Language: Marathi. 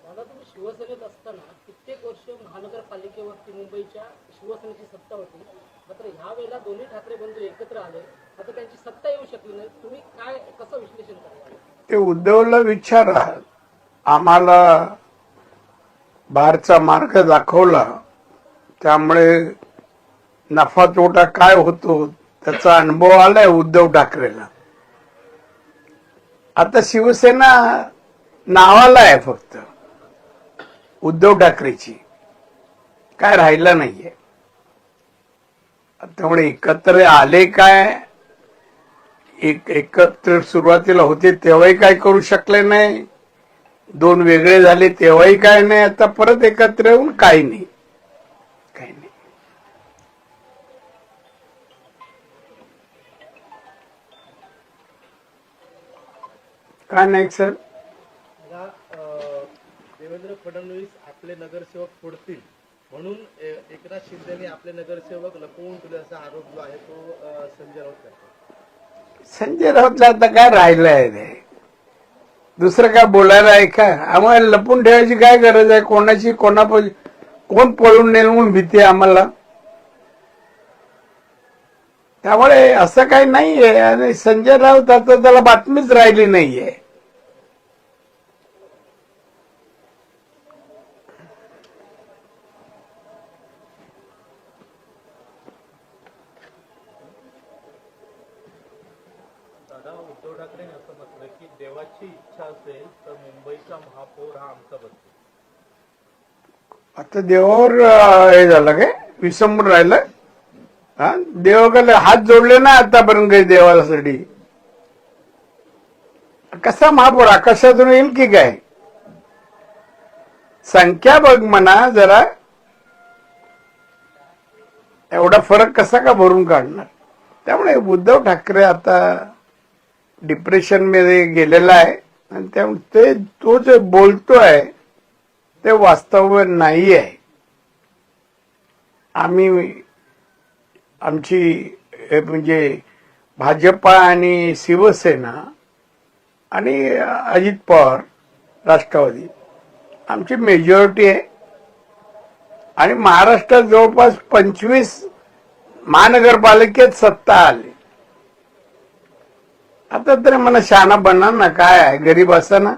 दादा, तुम्ही शिवसेनेत असताना कित्येक वर्ष महानगरपालिकेवरती मुंबईच्या शिवसेनेची सत्ता होती. मात्र ह्या वेळेला दोन्ही ठाकरे बंधू एकत्र आले, मात्र त्यांची सत्ता येऊ शकली नाही. तुम्ही काय कसं विश्लेषण कराल? ते उद्धवला विचारा. आम्हाला बाहेरचा मार्ग दाखवला, त्यामुळे नफा तोटा काय होतो त्याचा अनुभव आलाय उद्धव ठाकरेला. आता शिवसेना नावाला आहे फक्त, उद्धव ठाकरेची काय राहिलं नाहीये. त्यामुळे एकत्र आले काय, एकत्र सुरुवातीला होते तेव्हाही काय करू शकले नाही, दोन वेगळे झाले तेव्हाही काय नाही, आता परत एकत्र येऊन काही नाही, काही नाही. काय नाही सर. देवेंद्र फडणवीस आपले नगरसेवक फोडतील म्हणून एकनाथ शिंदेने आपले नगरसेवक लपवून ठेवले असा आरोप जो आहे तो संजय राऊत करतात. संजय राऊतला आता काय राहिलंय रे, दुसरं काय बोलायला आहे का? आम्हाला लपून ठेवायची काय गरज आहे? कोणाची कोण पळून नेल म्हणून भीती आहे आम्हाला. त्यामुळे असं काही नाहीये. आणि संजय राऊत आता त्याला बातमीच राहिली नाहीये. दादा, उद्धव ठाकरेंनी असं म्हटलं की देवाची इच्छा असेल तर मुंबईचा महापौर हा आमचा बनतो. आता देवावर हे झालं काय, विसंबून राहिलं. हा, देवाकडे हात जोडले ना आतापर्यंत काही देवासाठी. कसा महापौर आकाशातून येईल की काय? संख्या बघ म्हणा जरा, एवढा फरक कसा का भरून काढणार? त्यामुळे उद्धव ठाकरे आता डिप्रेशन मध्ये गेलेला आहे. आणि त्यामुळे तो जे बोलतोय ते वास्तव नाही आहे. आमची म्हणजे भाजपा आणि शिवसेना आणि अजित पवार राष्ट्रवादी आमची मेजॉरिटी आहे. आणि महाराष्ट्रात जवळपास 25 महानगरपालिकेत सत्ता आली. आता तरी मला शहाणा बनणार ना, काय आहे गरीब असताना.